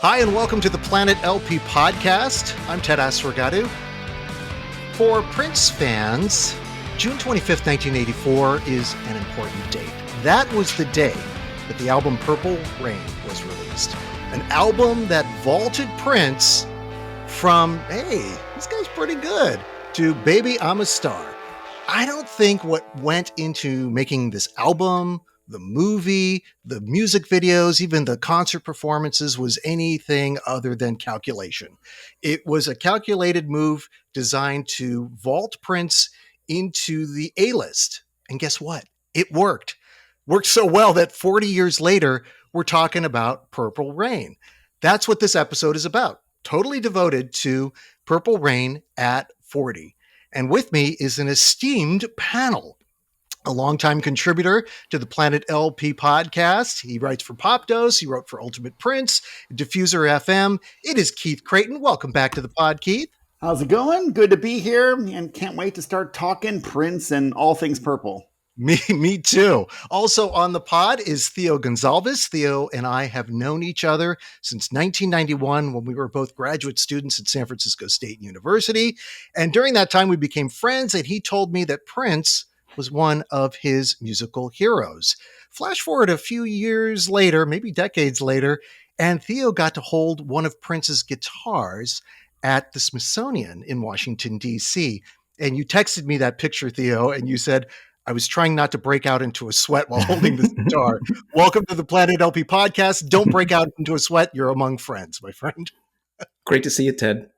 Hi, and welcome to the Planet LP podcast. I'm Ted Asregadoo. For Prince fans, June 25th, 1984 is an important date. That was the day that the album Purple Rain was released. An album that vaulted Prince from, hey, this guy's pretty good, to Baby, I'm a Star. I don't think what went into making this album, the movie, the music videos, even the concert performances was anything other than calculation. It was a calculated move designed to vault Prince into the A-list. And guess what? It worked. Worked so well that 40 years later, we're talking about Purple Rain. That's what this episode is about. Totally devoted to Purple Rain at 40. And with me is an esteemed panel. A longtime contributor to the Planet LP podcast. He writes for Popdose. He wrote for Ultimate Prince, Diffuser FM. It is Keith Creighton. Welcome back to the pod, Keith. How's it going? Good to be here, and can't wait to start talking Prince and all things purple. Me too. Also on the pod is Theo Gonzalves. Theo and I have known each other since 1991 when we were both graduate students at San Francisco State University. And during that time, we became friends, and he told me that Prince was one of his musical heroes. Flash forward a few years later, maybe decades later, and Theo got to hold one of Prince's guitars at the Smithsonian in Washington, D.C. And you texted me that picture, Theo, and you said, I was trying not to break out into a sweat while holding this guitar. Welcome to the Planet LP podcast. Don't break out into a sweat. You're among friends, my friend. Great to see you, Ted.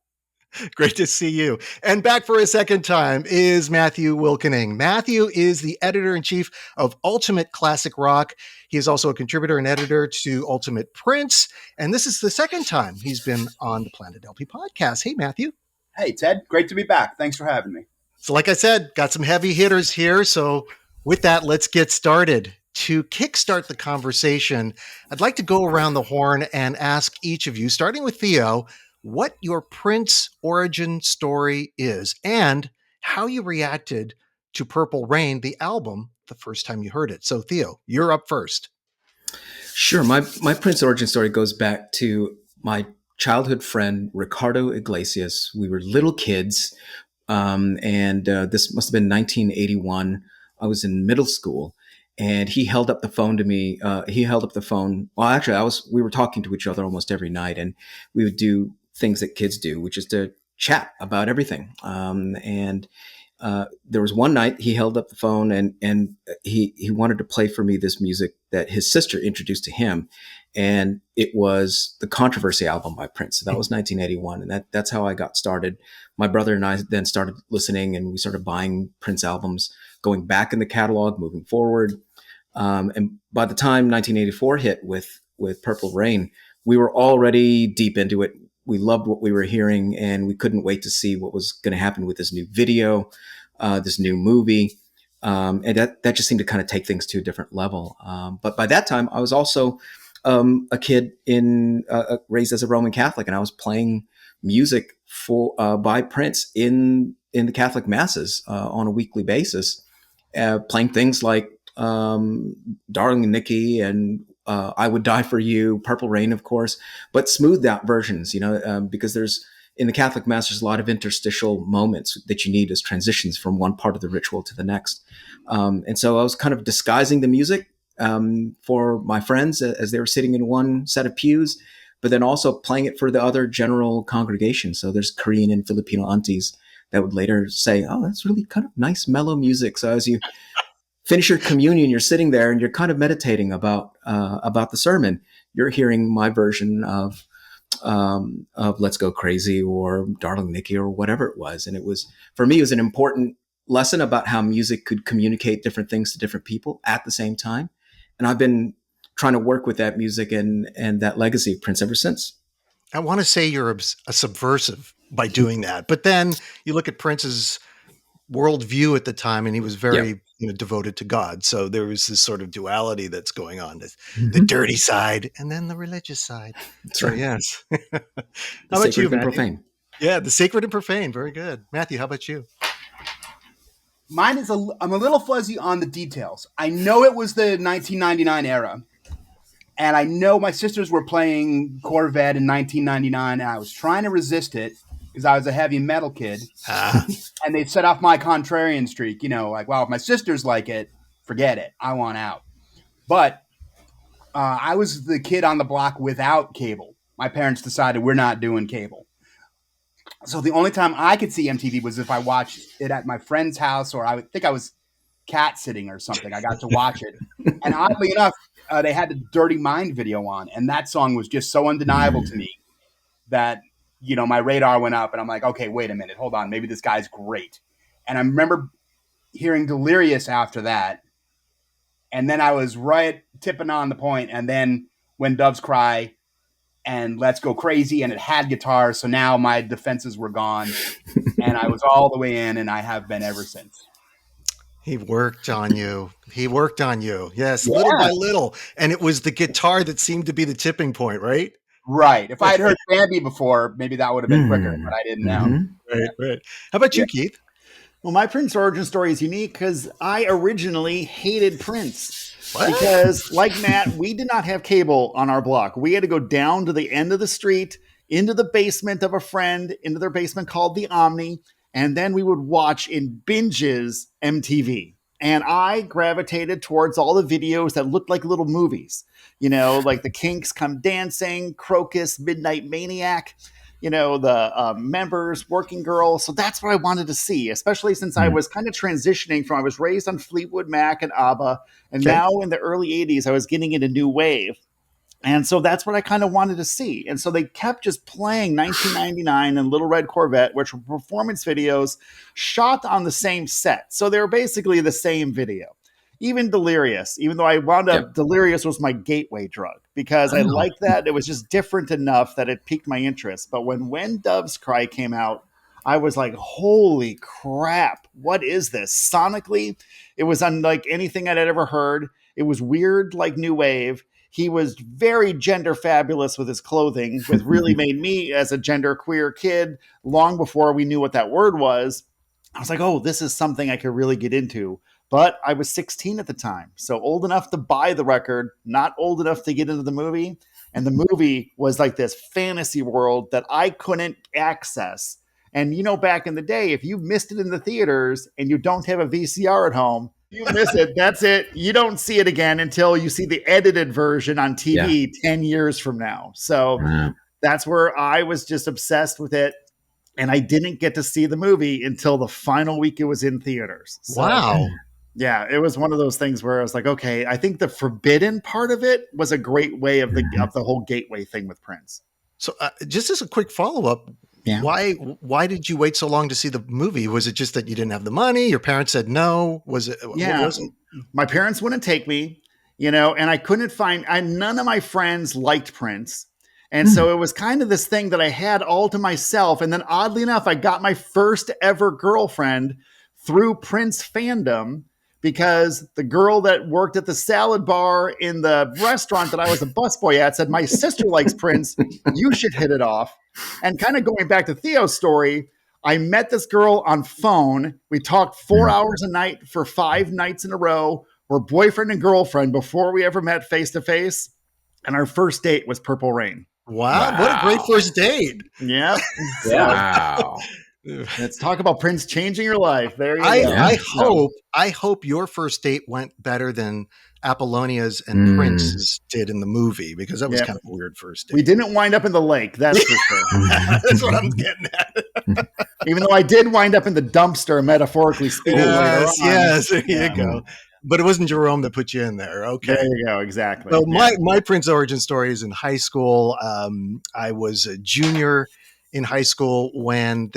Great to see you. And back for a second time is Matthew Wilkening. Matthew is the editor-in-chief of Ultimate Classic Rock. He is also a contributor and editor to Ultimate Prince. And this is the second time he's been on the Planet LP podcast. Hey, Matthew. Hey, Ted. Great to be back. Thanks for having me. So like I said, got some heavy hitters here. So with that, let's get started. To kickstart the conversation, I'd like to go around the horn and ask each of you, starting with Theo, what your Prince origin story is and how you reacted to Purple Rain, the album, the first time you heard it. So Theo, you're up first. Sure. My Prince origin story goes back to my childhood friend, Ricardo Iglesias. We were little kids. And this must have been 1981. I was in middle school, and he held up the phone to me. He held up the phone. Well, actually, we were talking to each other almost every night, and we would do things that kids do, which is to chat about everything. And there was one night he held up the phone, and he wanted to play for me this music that his sister introduced to him. And it was the Controversy album by Prince. So that was 1981. And that's how I got started. My brother and I then started listening, and we started buying Prince albums, going back in the catalog, moving forward. And by the time 1984 hit with Purple Rain, we were already deep into it. We loved what we were hearing, and we couldn't wait to see what was going to happen with this new video, this new movie. And that just seemed to kind of take things to a different level. But by that time, I was also a kid raised as a Roman Catholic, and I was playing music by Prince in the Catholic masses on a weekly basis, playing things like Darling Nikki and I Would Die for You, Purple Rain, of course, but smoothed out versions, because in the Catholic Mass, there's a lot of interstitial moments that you need as transitions from one part of the ritual to the next. And so I was kind of disguising the music for my friends as they were sitting in one set of pews, but then also playing it for the other general congregation. So there's Korean and Filipino aunties that would later say, oh, that's really kind of nice, mellow music. So as you finish your communion, you're sitting there and you're kind of meditating about the sermon. You're hearing my version of Let's Go Crazy or Darling Nikki or whatever it was. And for me, it was an important lesson about how music could communicate different things to different people at the same time. And I've been trying to work with that music and that legacy of Prince ever since. I want to say you're a subversive by doing that, but then you look at Prince's worldview at the time, and he was very devoted to God. So there was this sort of duality that's going on, the dirty side and then the religious side. That's right. Yes. How about you, Matthew? Profane. Yeah, the sacred and profane. Very good. Matthew, how about you? Mine is I'm a little fuzzy on the details. I know it was the 1999 era, And I know my sisters were playing Corvette in 1999, and I was trying to resist it because I was a heavy metal kid. And they set off my contrarian streak, like, well, if my sisters like it, forget it. I want out. But I was the kid on the block without cable. My parents decided we're not doing cable. So the only time I could see MTV was if I watched it at my friend's house, or I would think I was cat sitting or something. I got to watch it. And oddly enough, they had the Dirty Mind video on. And that song was just so undeniable to me that, my radar went up and I'm like, okay, wait a minute. Hold on. Maybe this guy's great. And I remember hearing Delirious after that. And then I was right tipping on the point. And then When Doves Cry and Let's Go Crazy, and it had guitar. So now my defenses were gone and I was all the way in, and I have been ever since. He worked on you. Yes, yeah. Little by little. And it was the guitar that seemed to be the tipping point, right? Right. If I had heard Bambi before, maybe that would have been quicker, but I didn't know. Right. How about you, Keith? Well, my Prince origin story is unique because I originally hated Prince. What? Because, like Matt, we did not have cable on our block. We had to go down to the end of the street, into the basement of a friend, into their basement called the Omni, and then we would watch in binges MTV. And I gravitated towards all the videos that looked like little movies, like the Kinks Come Dancing, Crocus, Midnight Maniac, the Members, Working Girl. So that's what I wanted to see, especially since I was kind of transitioning from, I was raised on Fleetwood Mac and ABBA. And now in the early 80s, I was getting into new wave. And so that's what I kind of wanted to see. And so they kept just playing 1999 and Little Red Corvette, which were performance videos shot on the same set. So they were basically the same video. Even Delirious, even though I wound up, Delirious was my gateway drug because I liked that. It was just different enough that it piqued my interest. But when Doves Cry came out, I was like, holy crap, what is this? Sonically, it was unlike anything I'd ever heard. It was weird like new wave. He was very gender fabulous with his clothing, which really made me, as a gender queer kid, long before we knew what that word was, I was like, oh, this is something I could really get into. But I was 16 at the time, so old enough to buy the record, not old enough to get into the movie. And the movie was like this fantasy world that I couldn't access. And, back in the day, if you missed it in the theaters and you don't have a VCR at home, you miss it. That's it. You don't see it again until you see the edited version on TV 10 years from now. So that's where I was just obsessed with it. And I didn't get to see the movie until the final week it was in theaters. So, wow. Yeah, it was one of those things where I was like, okay, I think the forbidden part of it was a great way of the whole gateway thing with Prince. So just as a quick follow-up, why did you wait so long to see the movie? Was it just that you didn't have the money? Your parents said no? Was it? Yeah, what was it? My parents wouldn't take me, and I couldn't find, none of my friends liked Prince. And so it was kind of this thing that I had all to myself. And then oddly enough, I got my first ever girlfriend through Prince fandom, because the girl that worked at the salad bar in the restaurant that I was a busboy at said, my sister likes Prince, you should hit it off. And kind of going back to Theo's story, I met this girl on phone. We talked 4 hours a night for 5 nights in a row. We're boyfriend and girlfriend before we ever met face to face. And our first date was Purple Rain. Wow. What a great first date. Yeah. Wow. Let's talk about Prince changing your life. There you go. I hope your first date went better than Apollonia's and Prince's did in the movie, because that was kind of a weird first date. We didn't wind up in the lake, that's for sure. That's what I'm getting at. Even though I did wind up in the dumpster, metaphorically speaking. Yes, there you go. But it wasn't Jerome that put you in there. Okay. There you go. Exactly. So my Prince origin story is in high school. I was a junior in high school when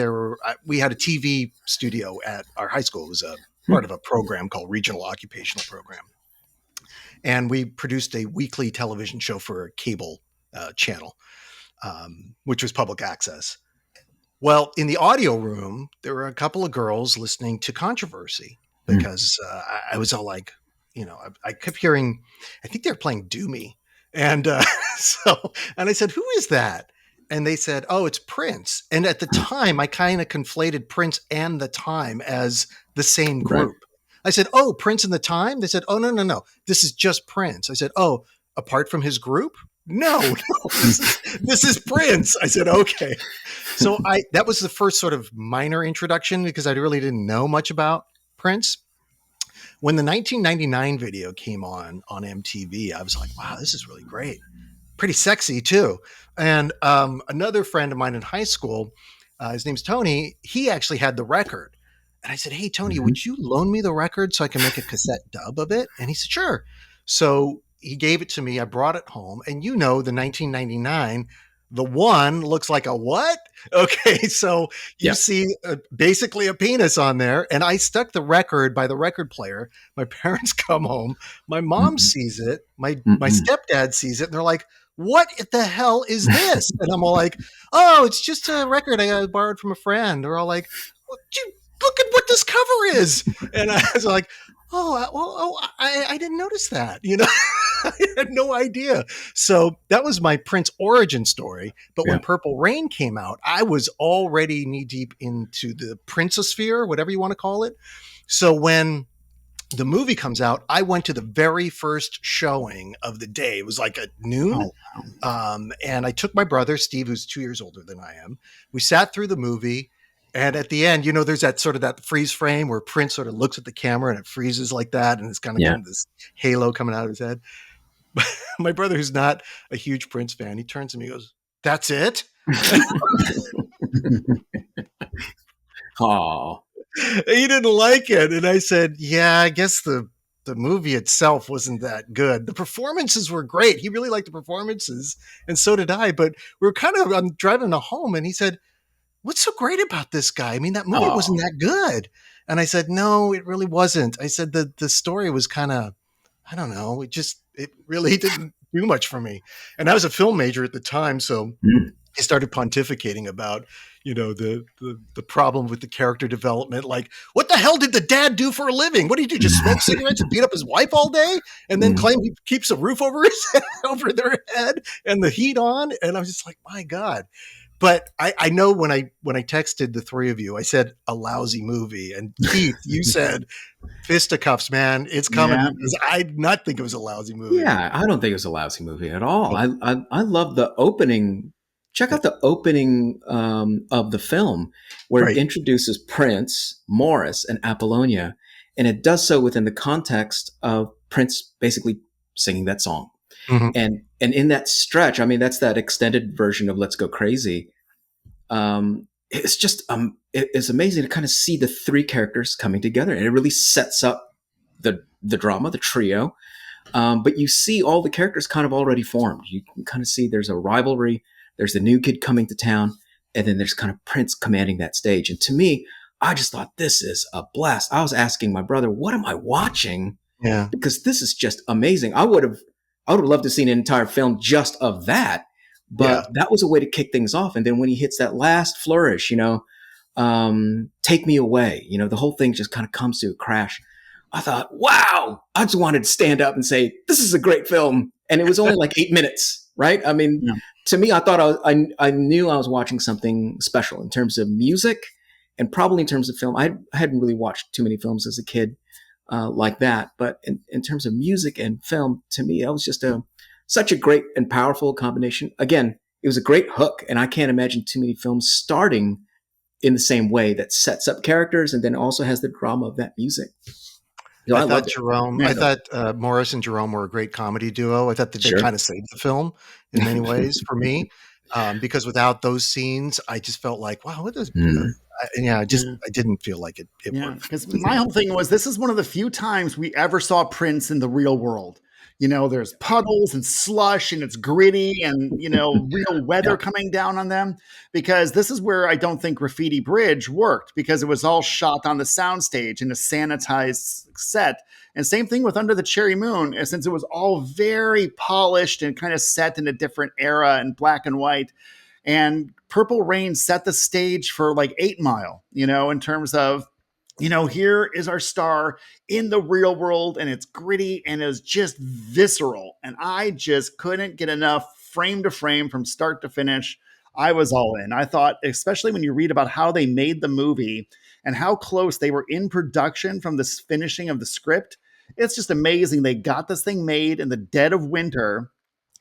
we had a TV studio at our high school. It was a part of a program called Regional Occupational Program. And we produced a weekly television show for a cable channel, which was public access. Well, in the audio room, there were a couple of girls listening to Controversy, because I was all like, I kept hearing, I think they were playing Do Me. And and I said, who is that? And they said, oh, it's Prince. And at the time, I kind of conflated Prince and The Time as the same group. Right. I said, oh, Prince and The Time? They said, oh, no. This is just Prince. I said, oh, apart from his group? No, this is Prince. I said, okay. So that was the first sort of minor introduction because I really didn't know much about Prince. When the 1999 video came on MTV, I was like, wow, this is really great. Pretty sexy too. And another friend of mine in high school, his name's Tony, he actually had the record. And I said, hey, Tony, would you loan me the record so I can make a cassette dub of it? And he said, sure. So he gave it to me. I brought it home. And the 1999, the one looks like a what? Okay, so you see basically a penis on there. And I stuck the record by the record player. My parents come home. My mom sees it. My stepdad sees it. And they're like, what the hell is this? And I'm all like, oh, it's just a record I borrowed from a friend. They're all like, look at what this cover is. And I was like, I didn't notice that. I had no idea. So that was my Prince origin story. But when Purple Rain came out, I was already knee deep into the Princeosphere, whatever you want to call it. So when the movie comes out, I went to the very first showing of the day. It was like at noon. And I took my brother, Steve, who's 2 years older than I am. We sat through the movie. And at the end, there's that sort of that freeze frame where Prince sort of looks at the camera and it freezes like that. And it's kind of getting this halo coming out of his head. My brother, who's not a huge Prince fan, he turns to me and goes, that's it? Oh, he didn't like it. And I said, yeah, I guess the movie itself wasn't that good. The performances were great. He really liked the performances. And so did I. But we were kind of driving home and he said, what's so great about this guy? I mean, that movie wasn't that good. And I said, no, it really wasn't. I said the story was kind of, I don't know. It really didn't do much for me. And I was a film major at the time. So I started pontificating about, the problem with the character development. Like, what the hell did the dad do for a living? What did he do? Just smoke cigarettes and beat up his wife all day and then claim he keeps a roof over his head, over their head and the heat on? And I was just like, my God. But I know when I texted the three of you, I said a lousy movie. And Keith, you said fisticuffs, man, it's coming. Because I did not think it was a lousy movie. Yeah, I don't think it was a lousy movie at all. I love the opening. Check out the opening of the film where it introduces Prince, Morris, and Apollonia. And it does so within the context of Prince basically singing that song. Mm-hmm. And in that stretch, I mean, that's that extended version of Let's Go Crazy. It's just, it's amazing to kind of see the three characters coming together, and it really sets up the drama, the trio. But you see all the characters kind of already formed. You can kind of see there's a rivalry. There's the new kid coming to town, and then there's kind of Prince commanding that stage. And to me, I just thought this is a blast. I was asking my brother, what am I watching? Yeah. Because this is just amazing. I would have loved to see an entire film just of that, but that was a way to kick things off. And then when he hits that last flourish, take me away, the whole thing just kind of comes to a crash. I thought, wow, I just wanted to stand up and say, this is a great film. And it was only like 8 minutes, right? I mean, to me, I thought I knew I was watching something special in terms of music and probably in terms of film. I hadn't really watched too many films as a kid. Like that. But in terms of music and film, to me, that was just such a great and powerful combination. Again, it was a great hook, and I can't imagine too many films starting in the same way that sets up characters and then also has the drama of that music. I thought Morris and Jerome were a great comedy duo. I thought that they kind of saved the film in many ways for me. Because without those scenes, I just felt like, wow, what is I didn't feel like it worked. Because my whole thing was, this is one of the few times we ever saw Prince in the real world. There's puddles and slush and it's gritty and, real weather coming down on them, because this is where I don't think Graffiti Bridge worked, because it was all shot on the soundstage in a sanitized set. And same thing with Under the Cherry Moon, since it was all very polished and kind of set in a different era in black and white. And Purple Rain set the stage for like 8 Mile, in terms of, here is our star in the real world, and it's gritty and it's just visceral. And I just couldn't get enough frame to frame from start to finish. I was all in. I thought, especially when you read about how they made the movie and how close they were in production from the finishing of the script, it's just amazing. They got this thing made in the dead of winter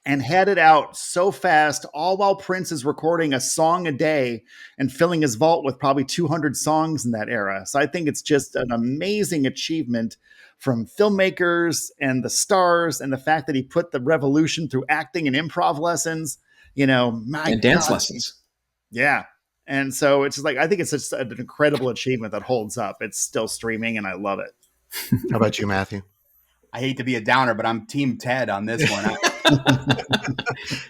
and had it out so fast, all while Prince is recording a song a day and filling his vault with probably 200 songs in that era. So I think it's just an amazing achievement from filmmakers and the stars, and the fact that he put the revolution through acting and improv lessons, my And dance God. lessons. Yeah. And so it's just like, I think it's just an incredible achievement that holds up. It's still streaming and I love it. How about you, Matthew? I hate to be a downer, but I'm Team Ted on this one.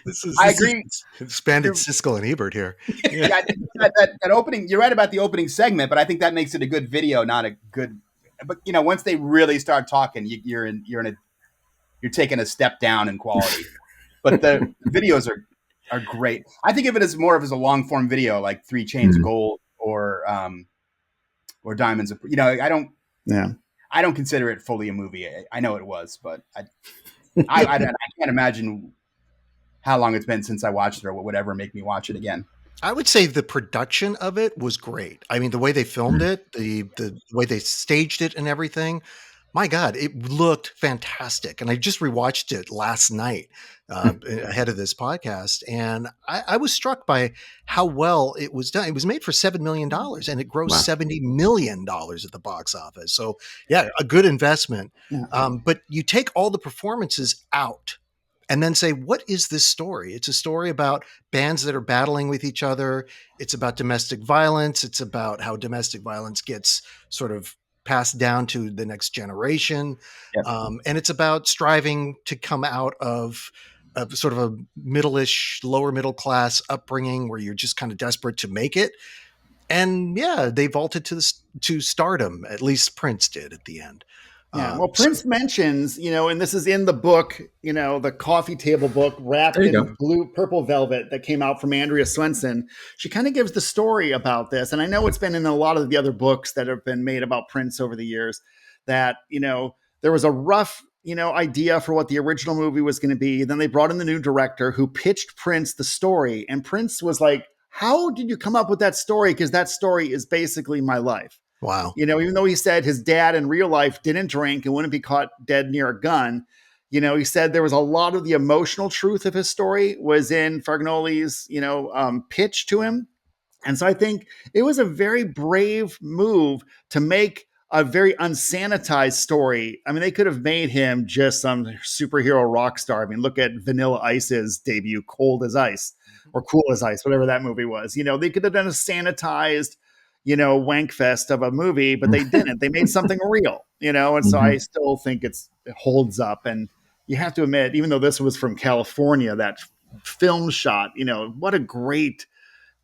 This I agree. Expanded Siskel and Ebert here. Yeah, that opening. You're right about the opening segment, but I think that makes it a good video, not a good. But once they really start talking, you're taking a step down in quality. But the videos are great. I think of it as more of a long form video, like 3 Chains of Gold or Diamonds of. I don't. Yeah. I don't consider it fully a movie. I know it was, but I can't imagine how long it's been since I watched it or what would ever make me watch it again. I would say the production of it was great. I mean, the way they filmed it, the way they staged it and everything, my God, it looked fantastic. And I just rewatched it last night ahead of this podcast. And I was struck by how well it was done. It was made for $7 million and it grossed $70 million at the box office. So yeah, a good investment. Yeah. But you take all the performances out and then say, what is this story? It's a story about bands that are battling with each other. It's about domestic violence. It's about how domestic violence gets sort of passed down to the next generation. Yep. And it's about striving to come out of sort of a middle-ish, lower middle class upbringing where you're just kind of desperate to make it. And yeah, they vaulted to stardom. At least Prince did at the end. Yeah, well, Prince mentions, and this is in the book, the coffee table book wrapped in purple velvet that came out from Andrea Swenson. She kind of gives the story about this. And I know it's been in a lot of the other books that have been made about Prince over the years that, there was a rough, idea for what the original movie was going to be. Then they brought in the new director who pitched Prince the story. And Prince was like, how did you come up with that story? Because that story is basically my life. Wow. Even though he said his dad in real life didn't drink and wouldn't be caught dead near a gun, he said there was a lot of the emotional truth of his story was in Fagnoli's, pitch to him. And so I think it was a very brave move to make a very unsanitized story. I mean, they could have made him just some superhero rock star. I mean, look at Vanilla Ice's debut, Cold as Ice or Cool as Ice, whatever that movie was. They could have done a sanitized wank fest of a movie, but they didn't. They made something real, and so I still think it holds up. And you have to admit, even though this was from California, that film shot, what a great,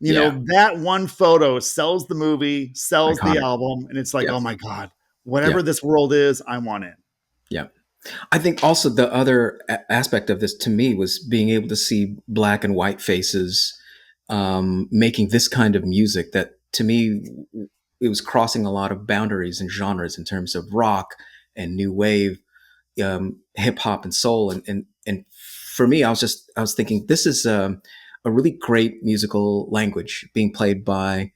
that one photo sells the movie, sells the album, and it's like, oh my God, whatever this world is, I want it. Yeah. I think also the other aspect of this to me was being able to see black and white faces making this kind of music that, to me, it was crossing a lot of boundaries and genres in terms of rock and new wave, hip hop and soul. And for me, I was thinking this is a really great musical language being played by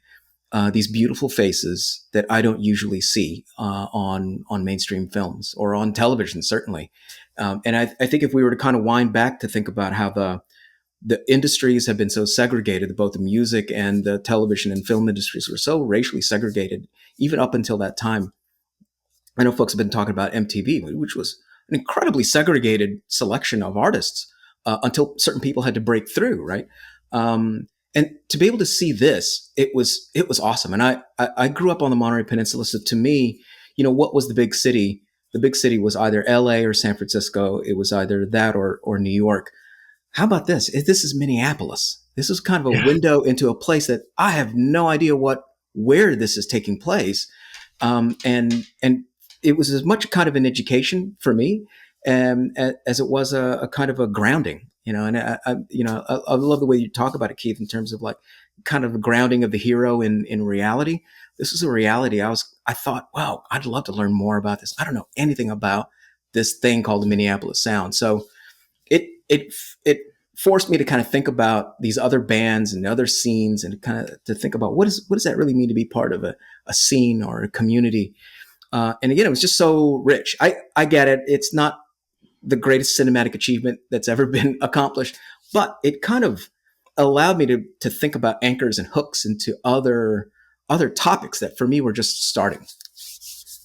these beautiful faces that I don't usually see on mainstream films or on television, certainly. And I think if we were to kind of wind back to think about how the industries have been so segregated, both the music and the television and film industries were so racially segregated, even up until that time. I know folks have been talking about MTV, which was an incredibly segregated selection of artists until certain people had to break through, right? And to be able to see this, it was awesome. And I grew up on the Monterey Peninsula, so to me, what was the big city? The big city was either LA or San Francisco. It was either that or New York. How about this? This is Minneapolis. This is kind of a window into a place that I have no idea where this is taking place. And it was as much kind of an education for me as it was a kind of a grounding, and I love the way you talk about it, Keith, in terms of like kind of a grounding of the hero in reality. This is a reality. I thought, wow, I'd love to learn more about this. I don't know anything about this thing called the Minneapolis Sound. So it forced me to kind of think about these other bands and other scenes and kind of to think about what does that really mean to be part of a scene or a community. And again, it was just so rich. I get it. It's not the greatest cinematic achievement that's ever been accomplished, but it kind of allowed me to think about anchors and hooks into other topics that for me were just starting.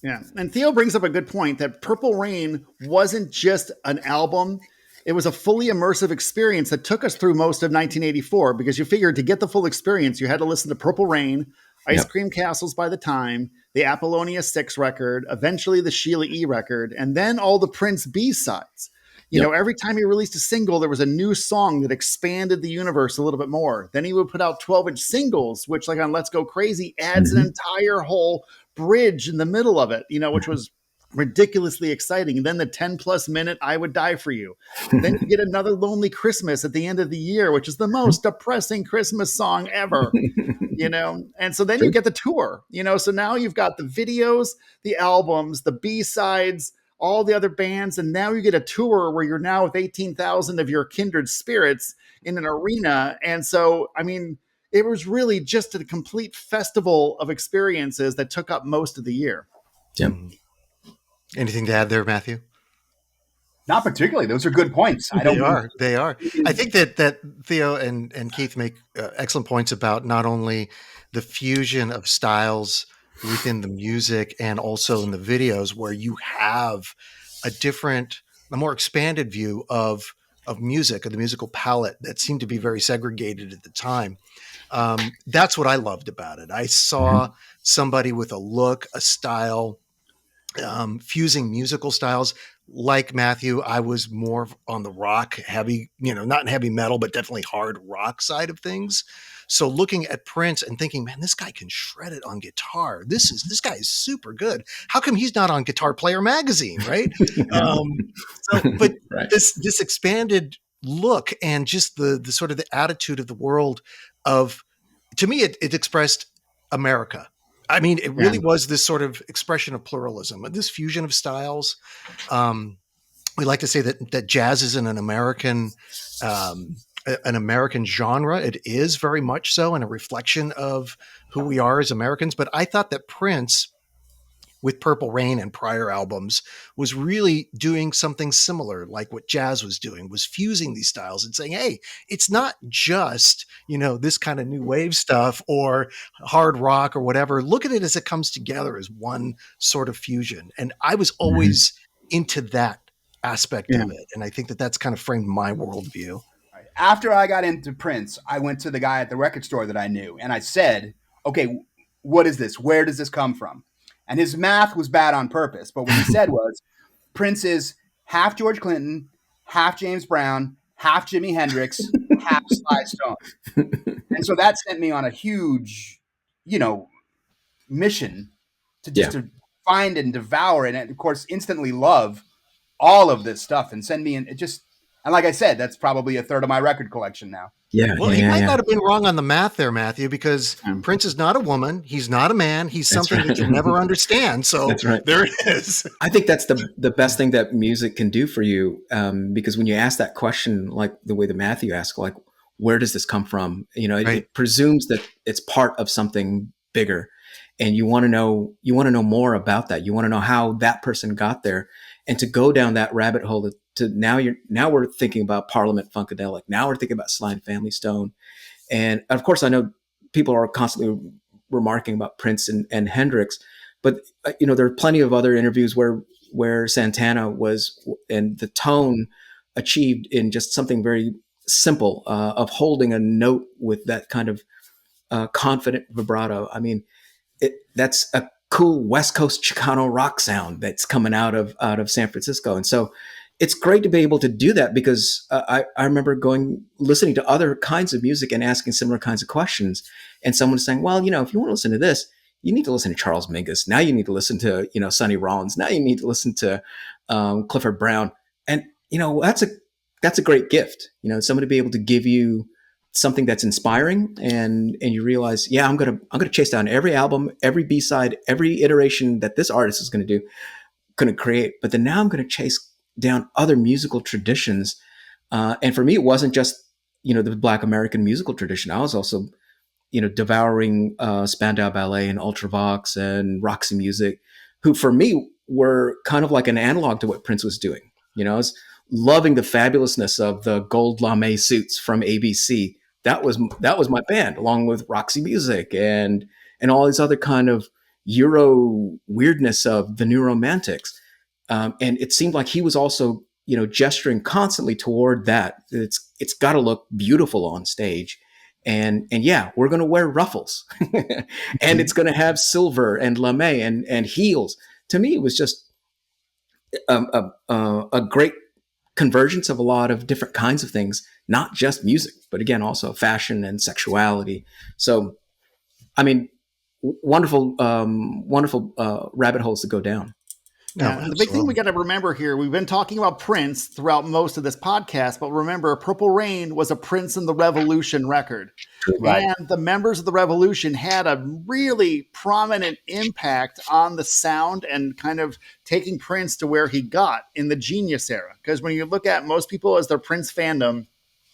Yeah. And Theo brings up a good point that Purple Rain wasn't just an album. It was a fully immersive experience that took us through most of 1984, because you figured to get the full experience, you had to listen to Purple Rain, Ice Cream Castles by the Time, the Apollonia 6 record, eventually the Sheila E. record, and then all the Prince B-sides. You know, every time he released a single, there was a new song that expanded the universe a little bit more. Then he would put out 12-inch singles, which, like on Let's Go Crazy, adds an entire whole bridge in the middle of it, you know, which was ridiculously exciting. And then the 10+ minute I Would Die for You. Then you get another Lonely Christmas at the end of the year, which is the most depressing Christmas song ever, you know? And so then you get the tour, you know? So now you've got the videos, the albums, the B-sides, all the other bands. And now you get a tour where you're now with 18,000 of your kindred spirits in an arena. And so, I mean, it was really just a complete festival of experiences that took up most of the year. Yeah. Anything to add there, Matthew? Not particularly. Those are good points. They are. I think that Theo and Keith make excellent points about not only the fusion of styles within the music and also in the videos, where you have a more expanded view of music, of the musical palette that seemed to be very segregated at the time. That's what I loved about it. I saw somebody with a look, a style, fusing musical styles. Like Matthew, I was more on the rock, heavy, not heavy metal, but definitely hard rock side of things. So looking at Prince and thinking, man, this guy can shred it on guitar. This guy is super good. How come he's not on Guitar Player magazine, right? But this expanded look and just the sort of the attitude of the world of, to me, it expressed America. I mean, it really was this sort of expression of pluralism, this fusion of styles. We like to say that jazz isn't an American genre. It is very much so, and a reflection of who we are as Americans. But I thought that Prince, with Purple Rain and prior albums, was really doing something similar, like what jazz was doing, was fusing these styles and saying, hey, it's not just, this kind of new wave stuff or hard rock or whatever. Look at it as it comes together as one sort of fusion. And I was always into that aspect of it. And I think that that's kind of framed my worldview. After I got into Prince, I went to the guy at the record store that I knew, and I said, okay, what is this? Where does this come from? And his math was bad on purpose. But what he said was, Prince is half George Clinton, half James Brown, half Jimi Hendrix, half Sly Stone. And so that sent me on a huge, mission to find and devour and, of course, instantly love all of this stuff and send me in. And like I said, that's probably a third of my record collection now. He might not have been wrong on the math there, Matthew, because Prince is not a woman. He's not a man. He's something that you'll never understand. So there it is. I think that's the best thing that music can do for you. Because when you ask that question, like the way that Matthew asked, like, where does this come from? It presumes that it's part of something bigger. And you want to know more about that. You want to know how that person got there, and to go down that rabbit hole to now we're thinking about Parliament Funkadelic. Now we're thinking about Sly and Family Stone. And of course, I know people are constantly remarking about Prince and Hendrix, but there are plenty of other interviews where Santana was, and the tone achieved in just something very simple of holding a note with that kind of confident vibrato. I mean, that's a cool West Coast Chicano rock sound that's coming out of San Francisco. And so it's great to be able to do that, because I remember listening to other kinds of music and asking similar kinds of questions. And someone saying, well, if you want to listen to this, you need to listen to Charles Mingus. Now you need to listen to, Sonny Rollins. Now you need to listen to Clifford Brown. And, that's a great gift, somebody to be able to give you something that's inspiring, and you realize, I'm going to chase down every album, every B-side, every iteration that this artist is going to create. But then now I'm going to chase down other musical traditions. And for me, it wasn't just, the Black American musical tradition. I was also, devouring Spandau Ballet and Ultravox and Roxy Music, who for me were kind of like an analog to what Prince was doing. I was loving the fabulousness of the gold lame suits from ABC. That was my band, along with Roxy Music and all these other kind of Euro weirdness of the New Romantics. And it seemed like he was also, gesturing constantly toward that. It's got to look beautiful on stage. And yeah, we're going to wear ruffles and it's going to have silver and lame and heels. To me, it was just a great convergence of a lot of different kinds of things, not just music, but again, also fashion and sexuality. So, I mean, wonderful rabbit holes to go down. Yeah, the big thing we got to remember here, we've been talking about Prince throughout most of this podcast, but remember, Purple Rain was a Prince and the Revolution record. Right. And the members of the Revolution had a really prominent impact on the sound and kind of taking Prince to where he got in the Genius era. Because when you look at most people as their Prince fandom,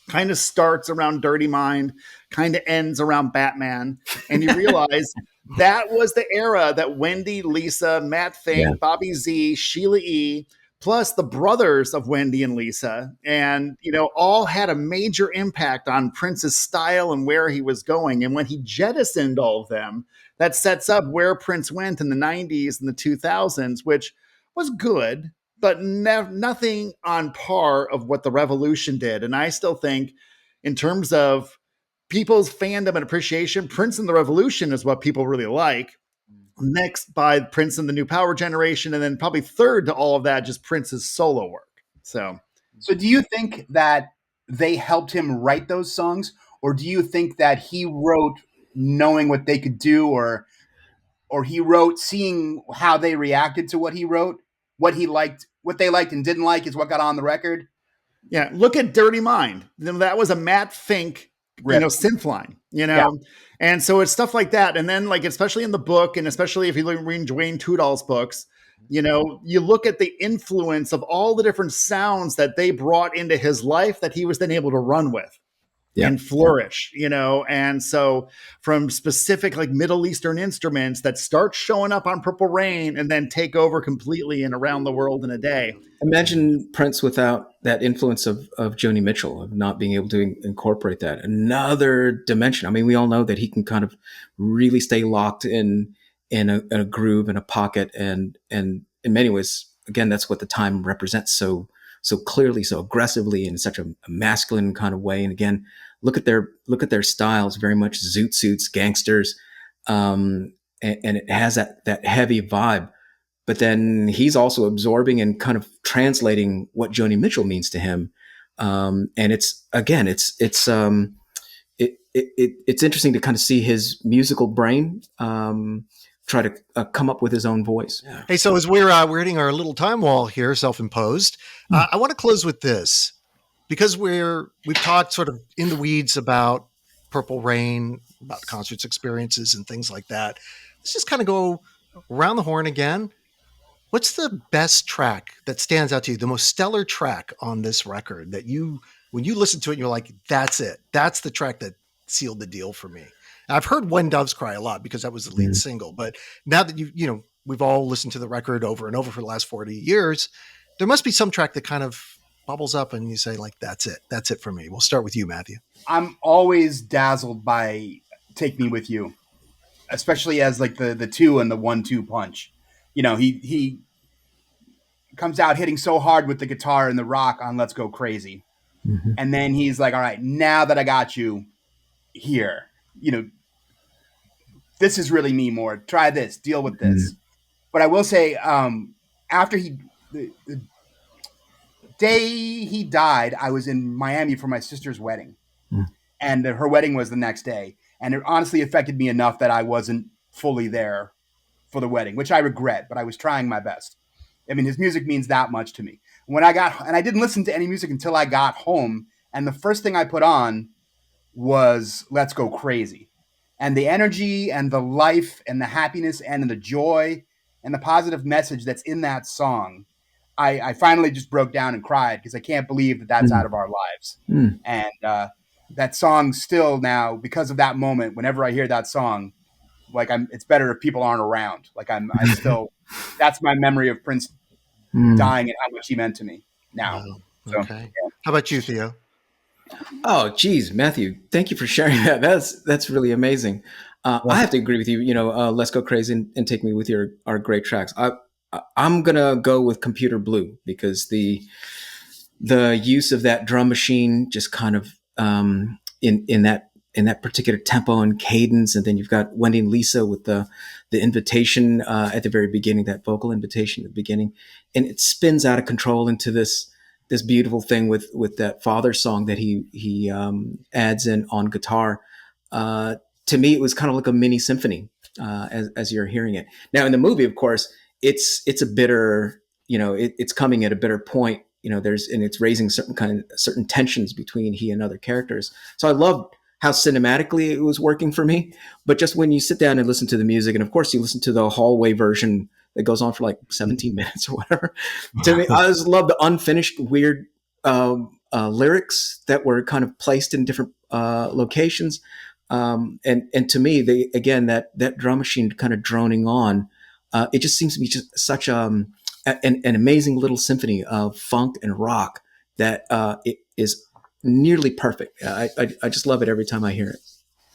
kind of starts around Dirty Mind, kind of ends around Batman, and you realize that was the era that Wendy, Lisa, Matt Fink, Bobby Z, Sheila E., plus the brothers of Wendy and Lisa, and all had a major impact on Prince's style and where he was going. And when he jettisoned all of them, that sets up where Prince went in the 90s and the 2000s, which was good, but nothing on par of what the Revolution did. And I still think, in terms of people's fandom and appreciation, Prince and the Revolution is what people really like. Next by Prince and the New Power Generation, and then probably third to all of that, just Prince's solo work. So do you think that they helped him write those songs, or do you think that he wrote knowing what they could do, or he wrote seeing how they reacted to what he wrote, what he liked, what they liked and didn't like is what got on the record? Yeah, look at Dirty Mind. That was a Matt Fink, synth line, And so it's stuff like that. And then, like, especially in the book, and especially if you read Dwayne Tudall's books, you look at the influence of all the different sounds that they brought into his life that he was then able to run with and flourish, And so from specific like Middle Eastern instruments that start showing up on Purple Rain and then take over completely and around the world in a day. Imagine Prince without that influence of Joni Mitchell, of not being able to incorporate that. Another dimension. I mean, we all know that he can kind of really stay locked in a groove, in a pocket. And in many ways, again, that's what the time represents so clearly, so aggressively, in such a masculine kind of way. And again, look at their styles, very much zoot suits, gangsters. And it has that heavy vibe. But then he's also absorbing and kind of translating what Joni Mitchell means to him. And it's interesting to kind of see his musical brain try to come up with his own voice. Yeah. Hey, so as we're hitting our little time wall here, self-imposed, I want to close with this, because we've talked sort of in the weeds about Purple Rain, about concerts, experiences, and things like that. Let's just kind of go around the horn again. What's the best track that stands out to you, the most stellar track on this record that when you listen to it, you're like, that's it. That's the track that sealed the deal for me. I've heard When Doves Cry a lot because that was the lead single, but now that we've all listened to the record over and over for the last 40 years, there must be some track that kind of bubbles up and you say, like, that's it. That's it for me. We'll start with you, Matthew. I'm always dazzled by Take Me With You, especially as like the 2 and the 1-2 punch. He comes out hitting so hard with the guitar and the rock on Let's Go Crazy. Mm-hmm. And then he's like, all right, now that I got you here, this is really me more. Try this, deal with this. Mm-hmm. But I will say, after the day he died, I was in Miami for my sister's wedding. Mm-hmm. And her wedding was the next day. And it honestly affected me enough that I wasn't fully there for the wedding, which I regret, but I was trying my best. I mean, his music means that much to me. And I didn't listen to any music until I got home. And the first thing I put on was Let's Go Crazy. And the energy and the life and the happiness and the joy and the positive message that's in that song, I finally just broke down and cried because I can't believe that that's out of our lives. Mm. And that song still now, because of that moment, whenever I hear that song, like it's better if people aren't around. Like I still that's my memory of Prince dying and how much he meant to me now. Wow. So, Okay. yeah. How about you, Theo? Oh, geez, Matthew, thank you for sharing that. That's really amazing. I have to agree with you. Let's Go Crazy and Take Me With You are great tracks. I'm gonna go with Computer Blue because the use of that drum machine just kind of in that particular tempo and cadence, and then you've got Wendy and Lisa with the invitation at the very beginning, that vocal invitation at the beginning, and it spins out of control into this beautiful thing with that father song that he adds in on guitar. To me, it was kind of like a mini symphony as you're hearing it. Now in the movie, of course, it's a bitter, it's coming at a bitter point. It's raising certain tensions between he and other characters. So I loved how cinematically it was working for me. But just when you sit down and listen to the music, and of course you listen to the hallway version that goes on for like 17 minutes or whatever. To me, I just love the unfinished, weird lyrics that were kind of placed in different locations. And to me, that drum machine kind of droning on, it just seems to be just such an amazing little symphony of funk and rock that it is nearly perfect. I just love it every time I hear it.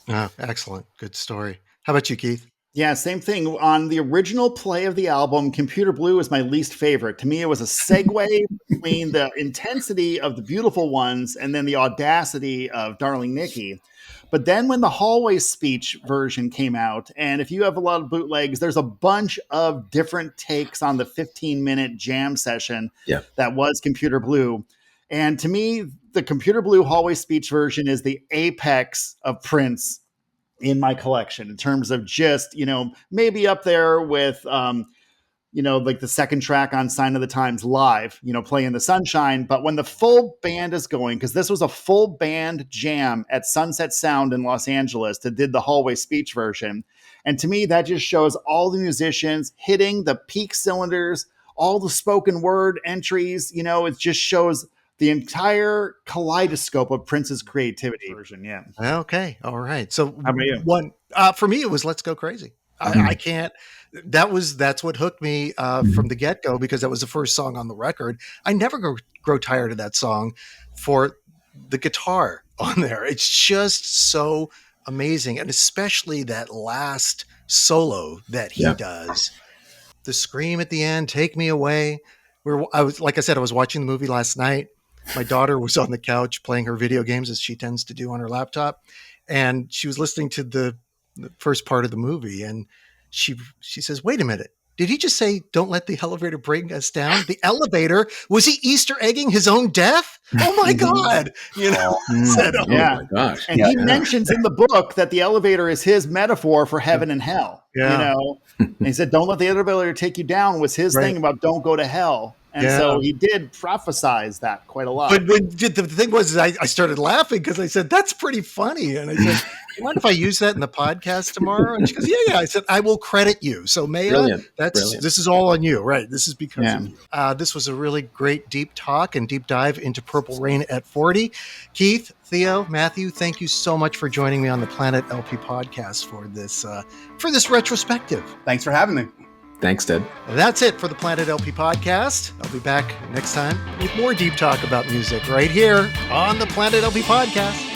Oh, excellent. Good story. How about you, Keith? Yeah, same thing. On the original play of the album, Computer Blue is my least favorite. To me, it was a segue between the intensity of The Beautiful Ones and then the audacity of Darling Nikki. But then when the hallway speech version came out, and if you have a lot of bootlegs, there's a bunch of different takes on the 15-minute jam session that was Computer Blue. And to me, the Computer Blue hallway speech version is the apex of Prince in my collection in terms of just, maybe up there with, like the second track on Sign of the Times live, playing the Sunshine. But when the full band is going, because this was a full band jam at Sunset Sound in Los Angeles that did the hallway speech version. And to me, that just shows all the musicians hitting the peak cylinders, all the spoken word entries, it just shows the entire kaleidoscope of Prince's creativity version. Yeah. Okay. All right. So how about you? One for me, it was Let's Go Crazy. I can't. That's what hooked me from the get-go, because that was the first song on the record. I never grow tired of that song for the guitar on there. It's just so amazing, and especially that last solo that he does. The scream at the end, "Take Me Away." I was watching the movie last night. My daughter was on the couch playing her video games, as she tends to do on her laptop, and she was listening to the first part of the movie, and she says, "Wait a minute. Did he just say, 'Don't let the elevator bring us down'? The elevator? Was he Easter egging his own death? Oh my God!" My gosh. And he mentions in the book that the elevator is his metaphor for heaven and hell. And he said, "Don't let the elevator take you down" was his thing about don't go to hell. And so he did prophesize that quite a lot. But the thing was, I started laughing because I said, "That's pretty funny." And I said, "You mind if I use that in the podcast tomorrow?" And she goes, "Yeah. I said, "I will credit you." So Maya, this is all on you, right? This is because of you. This was a really great deep talk and deep dive into Purple Rain at 40. Keith, Theo, Matthew, thank you so much for joining me on the Planet LP podcast for this retrospective. Thanks for having me. Thanks, Ted. That's it for the Planet LP podcast. I'll be back next time with more deep talk about music right here on the Planet LP podcast.